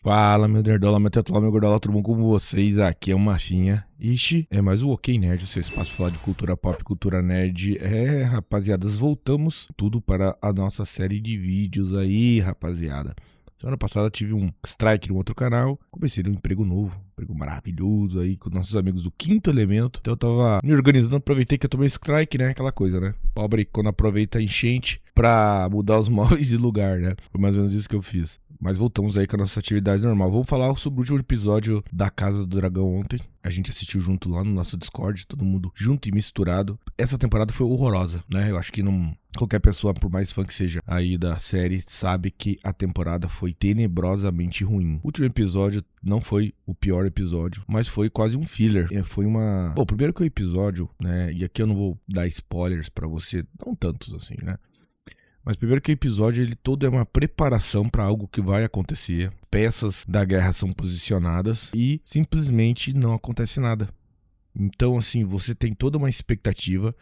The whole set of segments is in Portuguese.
Fala, meu nerdola, meu tetola, meu gordola, tudo bom com vocês? Aqui é o Machinha. Ixi, é mais o OK Nerd, seu espaço pra falar de cultura pop, cultura nerd. Rapaziadas, voltamos tudo para a nossa série de vídeos aí, rapaziada. Semana passada tive um strike no outro canal, comecei um emprego novo, um emprego maravilhoso aí com nossos amigos do Quinto Elemento. Então eu tava me organizando, aproveitei que eu tomei strike, né, aquela coisa, né. Pobre quando aproveita a enchente pra mudar os móveis de lugar, né. Foi mais ou menos isso que eu fiz. Mas voltamos aí com a nossa atividade normal. Vamos falar sobre o último episódio da Casa do Dragão ontem. A gente assistiu junto lá no nosso Discord, todo mundo junto e misturado. Essa temporada foi horrorosa, né? Eu acho que não... Qualquer pessoa, por mais fã que seja aí da série, sabe que a temporada foi tenebrosamente ruim. O último episódio não foi o pior episódio, mas foi quase um filler. Foi uma... Bom, primeiro que o episódio, né? E aqui eu não vou dar spoilers pra você, não tantos assim, né? Mas primeiro que o episódio, ele todo é uma preparação para algo que vai acontecer. Peças da guerra são posicionadas e simplesmente não acontece nada. Então, assim, você tem toda uma expectativa,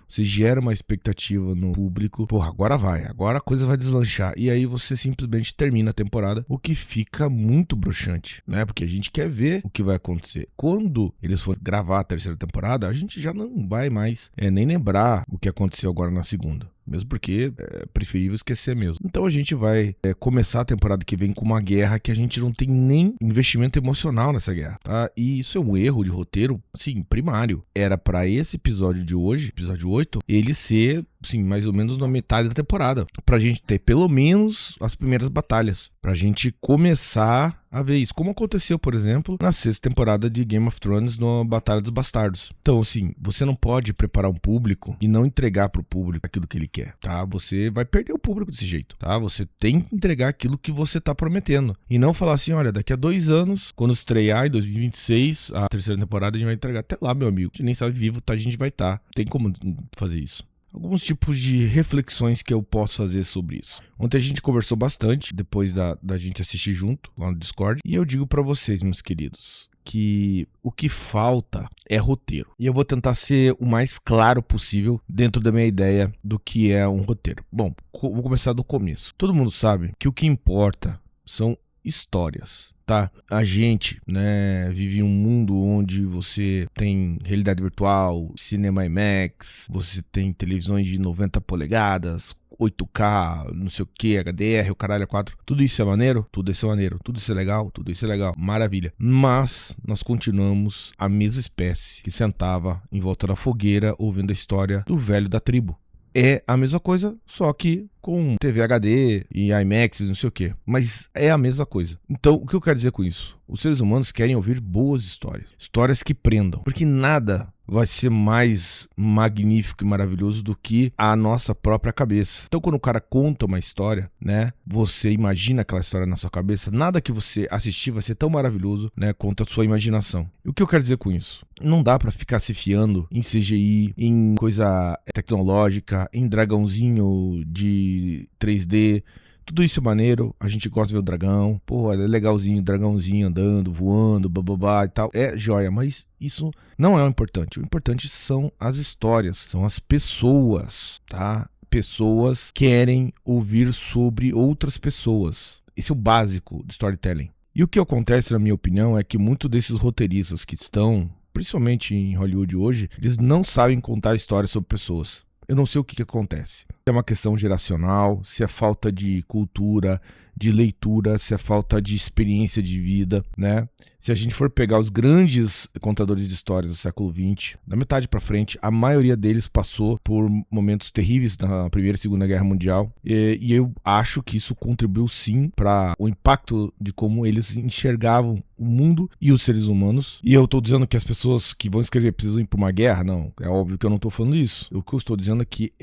você gera uma expectativa no público. Porra, agora vai, agora a coisa vai deslanchar. E aí você simplesmente termina a temporada, o que fica muito broxante, né? Porque a gente quer ver o que vai acontecer. Quando eles forem gravar a terceira temporada, a gente já não vai mais nem lembrar o que aconteceu agora na segunda. Mesmo porque é preferível esquecer mesmo. Então a gente vai começar a temporada que vem com uma guerra que a gente não tem nem investimento emocional nessa guerra, tá? E isso é um erro de roteiro, assim, primário. Era pra esse episódio de hoje, episódio 8, ele ser, assim, mais ou menos na metade da temporada. Pra gente ter pelo menos as primeiras batalhas. Pra gente começar a ver isso. Como aconteceu, por exemplo, na sexta temporada de Game of Thrones no Batalha dos Bastardos. Então, assim, você não pode preparar um público e não entregar pro público aquilo que ele quer, tá? Você vai perder o público desse jeito, tá? Você tem que entregar aquilo que você tá prometendo. E não falar assim, olha, daqui a 2 anos, quando estrear em 2026, a terceira temporada, a gente vai entregar. Até lá, meu amigo. A gente nem sabe vivo, tá? A gente vai estar. Tem como fazer isso. Alguns tipos de reflexões que eu posso fazer sobre isso. Ontem a gente conversou bastante, depois da gente assistir junto, lá no Discord. E eu digo pra vocês, meus queridos, que o que falta é roteiro. E eu vou tentar ser o mais claro possível dentro da minha ideia do que é um roteiro. Bom, vou começar do começo. Todo mundo sabe que o que importa são histórias, tá? A gente, né, vive um mundo onde você tem realidade virtual, cinema IMAX, você tem televisões de 90 polegadas, 8K, não sei o que, HDR, o caralho 4. Tudo isso é maneiro? Tudo isso é maneiro. Tudo isso é legal? Tudo isso é legal. Maravilha. Mas nós continuamos a mesma espécie que sentava em volta da fogueira ouvindo a história do velho da tribo. É a mesma coisa, só que com TV HD e IMAX e não sei o que. Mas é a mesma coisa. Então, o que eu quero dizer com isso? Os seres humanos querem ouvir boas histórias. Histórias que prendam. Porque nada vai ser mais magnífico e maravilhoso do que a nossa própria cabeça. Então, quando o cara conta uma história, né? Você imagina aquela história na sua cabeça. Nada que você assistir vai ser tão maravilhoso, né? Quanto a sua imaginação. E o que eu quero dizer com isso? Não dá pra ficar se fiando em CGI, em coisa tecnológica, em dragãozinho de 3D. Tudo isso é maneiro, a gente gosta de ver o dragão, pô, é legalzinho, dragãozinho andando, voando, bababá e tal, é joia, mas isso não é o importante são as histórias, são as pessoas, tá? Pessoas querem ouvir sobre outras pessoas, esse é o básico do storytelling. E o que acontece, na minha opinião, é que muitos desses roteiristas que estão, principalmente em Hollywood hoje, eles não sabem contar histórias sobre pessoas. Eu não sei o que acontece. Se é uma questão geracional, se é falta de cultura, de leitura, se é falta de experiência de vida, né? Se a gente for pegar os grandes contadores de histórias do século XX, da metade pra frente, a maioria deles passou por momentos terríveis na Primeira e Segunda Guerra Mundial. E eu acho que isso contribuiu sim para o impacto de como eles enxergavam o mundo e os seres humanos. E eu tô dizendo que as pessoas que vão escrever precisam ir pra uma guerra? Não, é óbvio que eu não tô falando isso. O que eu estou dizendo é que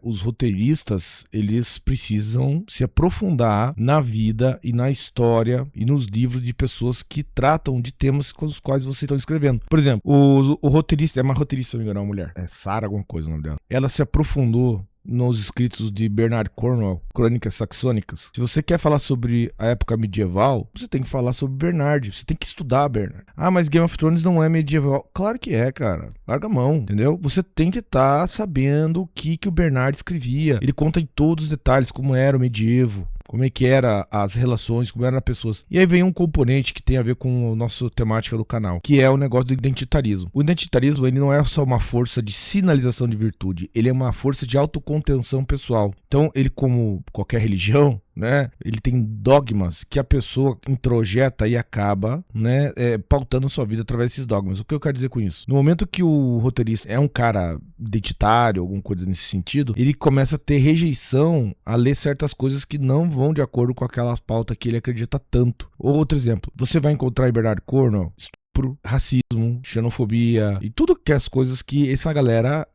os roteiristas, eles precisam se aprofundar na vida e na história e nos livros de pessoas que tratam de temas com os quais vocês estão escrevendo. Por exemplo, o roteirista, é uma roteirista, se não me engano, é uma mulher. É Sarah alguma coisa o nome dela. Ela se aprofundou nos escritos de Bernard Cornwell, Crônicas Saxônicas. Se você quer falar sobre a época medieval, você tem que falar sobre Bernard, você tem que estudar Bernard. Ah, mas Game of Thrones não é medieval. Claro que é, cara. Larga a mão, entendeu? Você tem que estar sabendo o que o Bernard escrevia. Ele conta em todos os detalhes como era o medievo, como é que era as relações, como eram as pessoas. E aí vem um componente que tem a ver com a nossa temática do canal, que é o negócio do identitarismo. O identitarismo, ele não é só uma força de sinalização de virtude, ele é uma força de autocontenção pessoal. Então, ele, como qualquer religião, né, ele tem dogmas que a pessoa introjeta e acaba, né, pautando sua vida através desses dogmas. O que eu quero dizer com isso? No momento que o roteirista é um cara identitário, alguma coisa nesse sentido, ele começa a ter rejeição a ler certas coisas que não vão de acordo com aquela pauta que ele acredita tanto. Outro exemplo, você vai encontrar em Bernard Cornwell estupro, racismo, xenofobia e tudo que as coisas que essa galera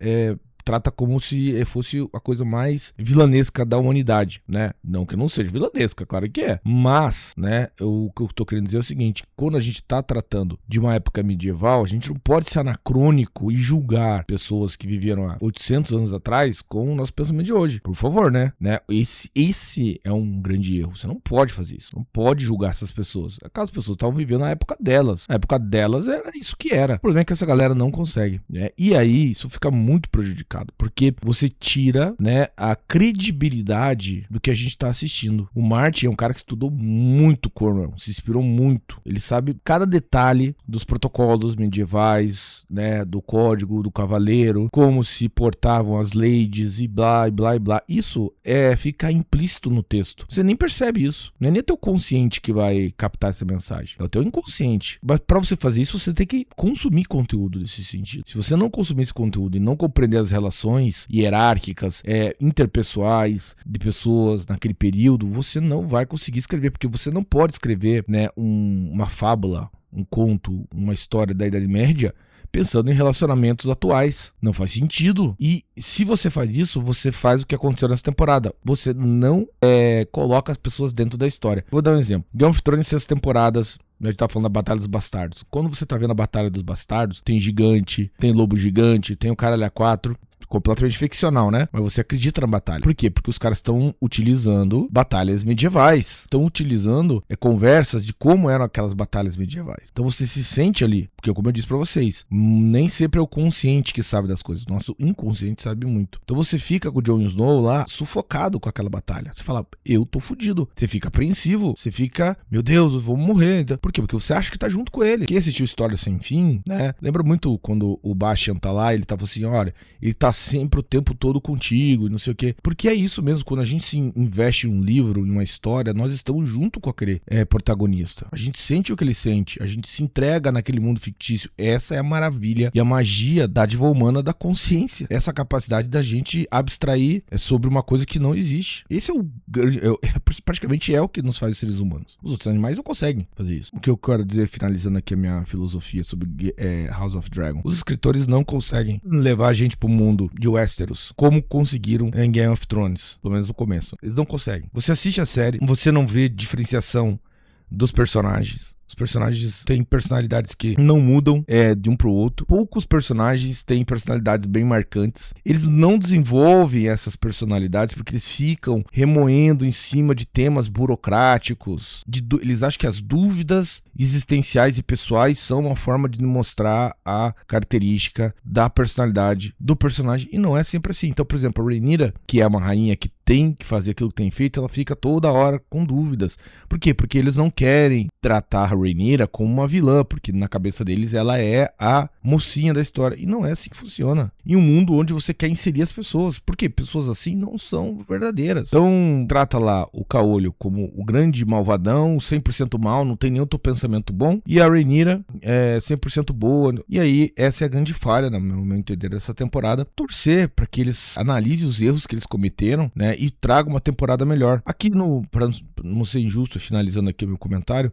trata como se fosse a coisa mais vilanesca da humanidade, né? Não que não seja vilanesca, claro que é. Mas, né, o que eu tô querendo dizer é o seguinte, quando a gente tá tratando de uma época medieval, a gente não pode ser anacrônico e julgar pessoas que viveram há 800 anos atrás com o nosso pensamento de hoje. Por favor, né? Esse é um grande erro. Você não pode fazer isso. Não pode julgar essas pessoas. Aquelas pessoas estavam vivendo na época delas. A época delas era isso que era. O problema é que essa galera não consegue, né? E aí, isso fica muito prejudicado. Porque você tira, né, a credibilidade do que a gente está assistindo. O Martin é um cara que estudou muito Cornwell, se inspirou muito. Ele sabe cada detalhe dos protocolos medievais, né, do código do cavaleiro, como se portavam as ladies e blá, e blá, e blá. Isso fica implícito no texto. Você nem percebe isso. Não é nem o teu consciente que vai captar essa mensagem. É o teu inconsciente. Mas para você fazer isso, você tem que consumir conteúdo nesse sentido. Se você não consumir esse conteúdo e não compreender as relações hierárquicas, interpessoais de pessoas naquele período, você não vai conseguir escrever, porque você não pode escrever, né, uma fábula, um conto, uma história da Idade Média pensando em relacionamentos atuais. Não faz sentido. E se você faz isso, você faz o que aconteceu nessa temporada. Você não coloca as pessoas dentro da história. Vou dar um exemplo. Game of Thrones, 6 temporadas. A gente tá falando da Batalha dos Bastardos. Quando você tá vendo a Batalha dos Bastardos, tem gigante, tem lobo gigante, tem o caralho A4. Completamente ficcional, né? Mas você acredita na batalha. Por quê? Porque os caras estão utilizando batalhas medievais. Estão utilizando conversas de como eram aquelas batalhas medievais. Então você se sente ali. Porque, como eu disse pra vocês, nem sempre é o consciente que sabe das coisas. Nosso inconsciente sabe muito. Então você fica com o Jon Snow lá, sufocado com aquela batalha. Você fala, eu tô fudido. Você fica apreensivo. Você fica, meu Deus, eu vou morrer. Por quê? Porque você acha que tá junto com ele. Quem assistiu História Sem Fim, né? Lembra muito quando o Bastian tá lá, ele tava assim, olha, ele tá sempre o tempo todo contigo e não sei o quê. Porque é isso mesmo, quando a gente se investe em um livro, em uma história, nós estamos junto com aquele protagonista. A gente sente o que ele sente, a gente se entrega naquele mundo fictício. Essa é a maravilha e a magia da dádiva humana da consciência. Essa capacidade da gente abstrair sobre uma coisa que não existe. Esse é o grande, praticamente é o que nos faz seres humanos. Os outros animais não conseguem fazer isso. O que eu quero dizer, finalizando aqui a minha filosofia sobre House of Dragon. Os escritores não conseguem levar a gente pro mundo de Westeros, como conseguiram em Game of Thrones, pelo menos no começo. Eles não conseguem. Você assiste a série, você não vê diferenciação dos personagens. Os personagens têm personalidades que não mudam de um pro outro. Poucos personagens têm personalidades bem marcantes. Eles não desenvolvem essas personalidades porque eles ficam remoendo em cima de temas burocráticos. Eles acham que as dúvidas existenciais e pessoais são uma forma de mostrar a característica da personalidade do personagem. E não é sempre assim. Então, por exemplo, a Rhaenyra, que é uma rainha que tem que fazer aquilo que tem feito, ela fica toda hora com dúvidas. Por quê? Porque eles não querem tratar a Rhaenyra como uma vilã, porque na cabeça deles ela é a mocinha da história. E não é assim que funciona. Em um mundo onde você quer inserir as pessoas. Por quê? Pessoas assim não são verdadeiras. Então, trata lá o Caolho como o grande malvadão, 100% mal, não tem nenhum outro pensamento bom. E a Rhaenyra é 100% boa. E aí, essa é a grande falha, no meu entender, dessa temporada. Torcer para que eles analisem os erros que eles cometeram, né? E traga uma temporada melhor. Aqui pra não ser injusto, finalizando aqui o meu comentário,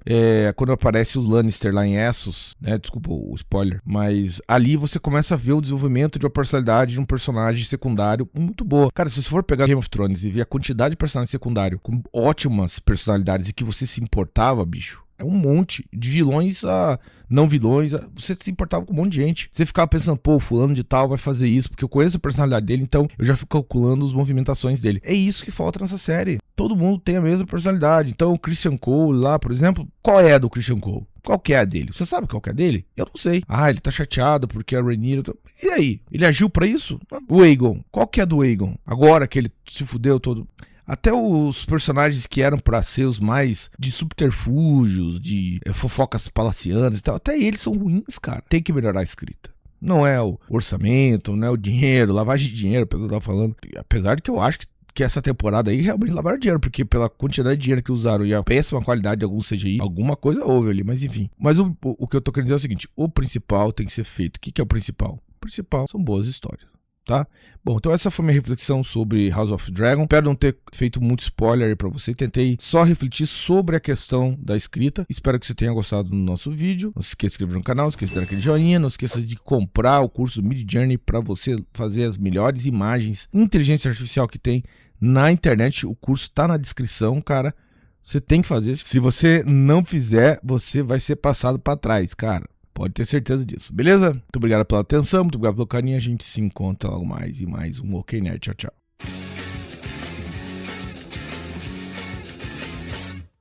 quando aparece o Lannister lá em Essos, né? Desculpa o spoiler, mas ali você começa a ver o desenvolvimento de uma personalidade de um personagem secundário muito boa. Cara, se você for pegar Game of Thrones e ver a quantidade de personagens secundários com ótimas personalidades e que você se importava, bicho, é um monte de vilões a não vilões. Você se importava com um monte de gente. Você ficava pensando, pô, fulano de tal vai fazer isso, porque eu conheço a personalidade dele, então eu já fico calculando as movimentações dele. É isso que falta nessa série. Todo mundo tem a mesma personalidade. Então o Christian Cole lá, por exemplo, qual é a do Christian Cole? Qual que é a dele? Você sabe qual que é a dele? Eu não sei. Ah, ele tá chateado porque a Rhaenyra... E aí? Ele agiu pra isso? O Aegon. Qual que é a do Aegon? Agora que ele se fudeu todo... Até os personagens que eram pra ser os mais de subterfúgios, de fofocas palacianas e tal, até eles são ruins, cara. Tem que melhorar a escrita. Não é o orçamento, não é o dinheiro, lavagem de dinheiro, pelo que eu tava falando. Apesar de que eu acho que essa temporada aí realmente lavaram dinheiro, porque pela quantidade de dinheiro que usaram e a péssima qualidade de algum CGI, alguma coisa houve ali, mas enfim. Mas o que eu tô querendo dizer é o seguinte, o principal tem que ser feito. O que é o principal? O principal são boas histórias, tá? Bom, então essa foi minha reflexão sobre House of Dragon. Espero não ter feito muito spoiler aí pra você. Tentei só refletir sobre a questão da escrita. Espero que você tenha gostado do nosso vídeo. Não se esqueça de se inscrever no canal, não se esqueça de dar aquele joinha, não se esqueça de comprar o curso Midjourney para você fazer as melhores imagens inteligência artificial que tem na internet. O curso tá na descrição, cara. Você tem que fazer. Se você não fizer, você vai ser passado para trás, cara. Pode ter certeza disso, beleza? Muito obrigado pela atenção, muito obrigado pelo carinho. A gente se encontra logo mais e mais um OK Nerd. Tchau, tchau.